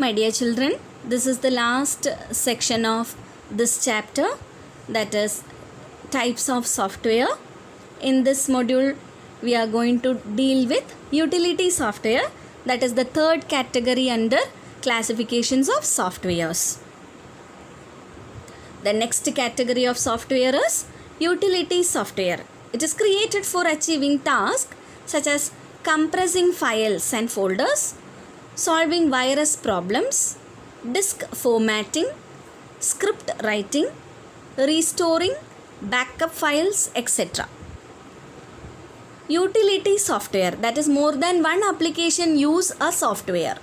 My dear children, this is the last section of this chapter, that is types of software. In this module, we are going to deal with utility software, that is the third category under classifications of softwares. The next category of software is utility software. It is created for achieving tasks such as compressing files and folders, solving virus problems, disk formatting, script writing, restoring backup files, etc. Utility software, that is more than one application use a software.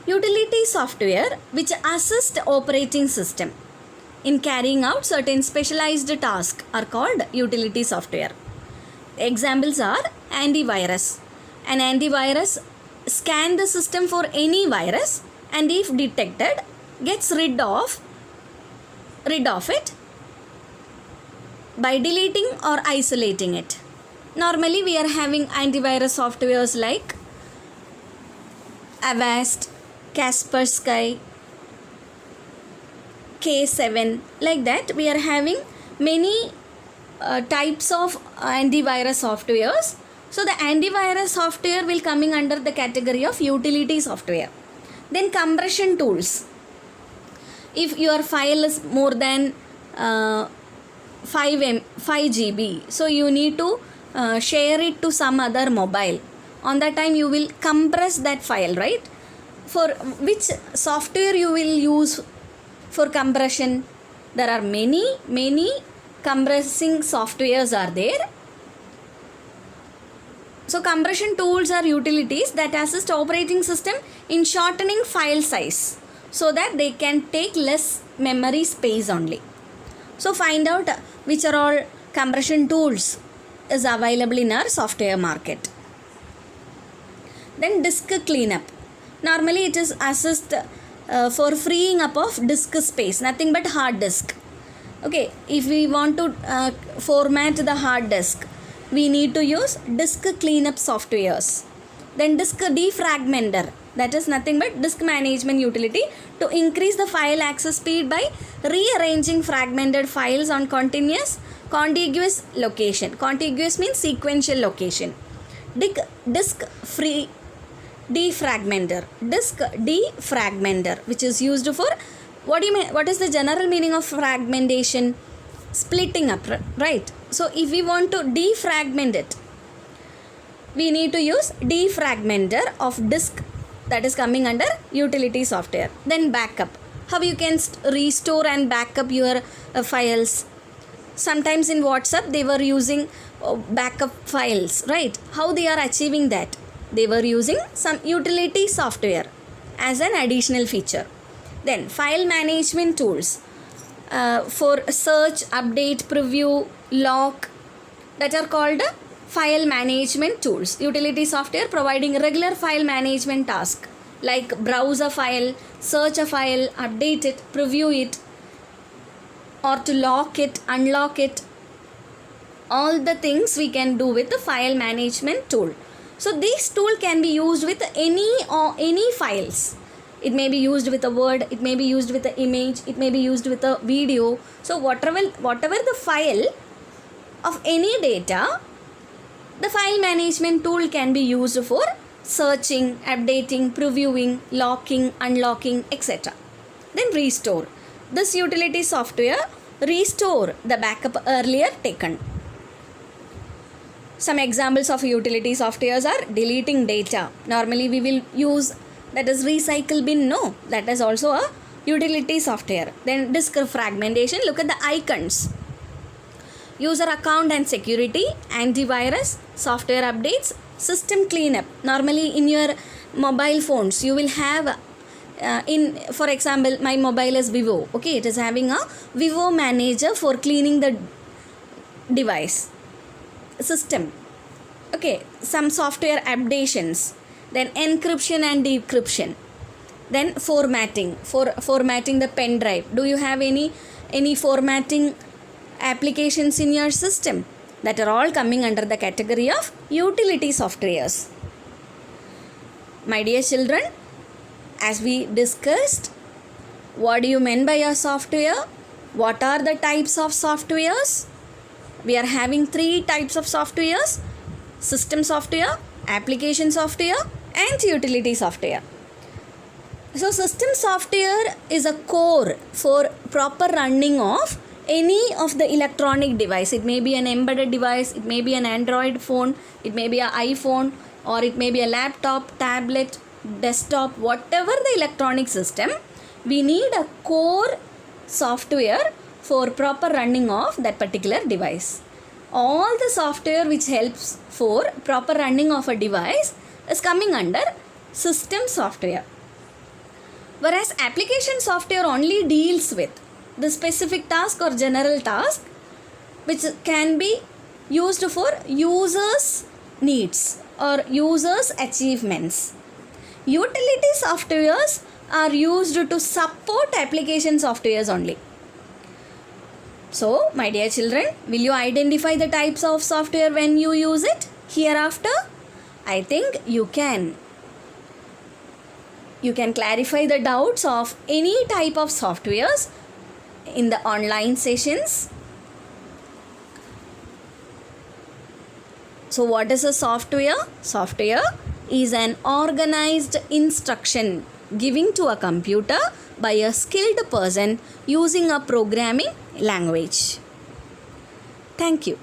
Utility software which assist operating system in carrying out certain specialized tasks are called utility software. Examples are antivirus. An antivirus scans the system for any virus and if detected gets rid of it by deleting or isolating it. Normally we are having antivirus softwares like Avast, Kaspersky, K7, like that. We are having many types of antivirus softwares. So the antivirus software will coming under the category of utility software. Then compression tools. If your file is more than 5 GB, so you need to share it to some other mobile. On that time you will compress that file, right? For which software you will use for compression? There are many compressing softwares are there. So compression tools are utilities that assist operating system in shortening file size so that they can take less memory space only. So find out which are all compression tools is available in our software market. Then disk cleanup. Normally it is assist for freeing up of disk space, nothing but hard disk. Okay, if we want to format the hard disk, we need to use disk cleanup softwares. Then disk defragmenter, that is nothing but disk management utility to increase the file access speed by rearranging fragmented files on contiguous location. Contiguous means sequential location. Disk free defragmenter, which is used for what is the general meaning of fragmentation? Splitting up, right? So if we want to defragment it, we need to use defragmenter of disk, that is coming under utility software. Then backup, how you can restore and backup your files. Sometimes in WhatsApp they were using backup files, right? How they are achieving that? They were using some utility software as an additional feature. Then file management tools for search, update, preview, lock, that are called file management tools. Utility software providing regular file management task like browse a file, search a file, update it, preview it, or to lock it, unlock it. All the things we can do with the file management tool. So this tool can be used with any files. It may be used with a word, it may be used with an image, it may be used with a video. So whatever the file of any data, the file management tool can be used for searching, updating, previewing, locking, unlocking, etc. Then restore. This utility software restore the backup earlier taken. Some examples of utility softwares are deleting data. Normally we will use, that is recycle bin, no, that is also a utility software. Then disk fragmentation, look at the icons. User account and security, antivirus, software updates, system cleanup. Normally in your mobile phones you will have for example, my mobile is Vivo. Okay, it is having a Vivo manager for cleaning the device system. Okay, some software updations. Then encryption and decryption. Then formatting, for formatting the pen drive. Do you have any formatting applications in your system? that are all coming under the category of utility softwares. My dear children, as we discussed, what do you mean by a software? What are the types of softwares? We are having 3 types of softwares: system software, application software, and utility software. So system software is a core for proper running of any of the electronic device. It may be an embedded device, it may be an Android phone, it may be an iPhone, or it may be a laptop, tablet, desktop, whatever the electronic system, we need a core software for proper running of that particular device. All the software which helps for proper running of a device is coming under system software. Whereas application software only deals with the specific task or general task which can be used for users' needs or users' achievements. Utility softwares are used to support application softwares only. So, my dear children, will you identify the types of software when you use it hereafter? I think you can. You can clarify the doubts of any type of softwares in the online sessions. So, what is a software? Software is an organized instruction given to a computer by a skilled person using a programming language. Thank you.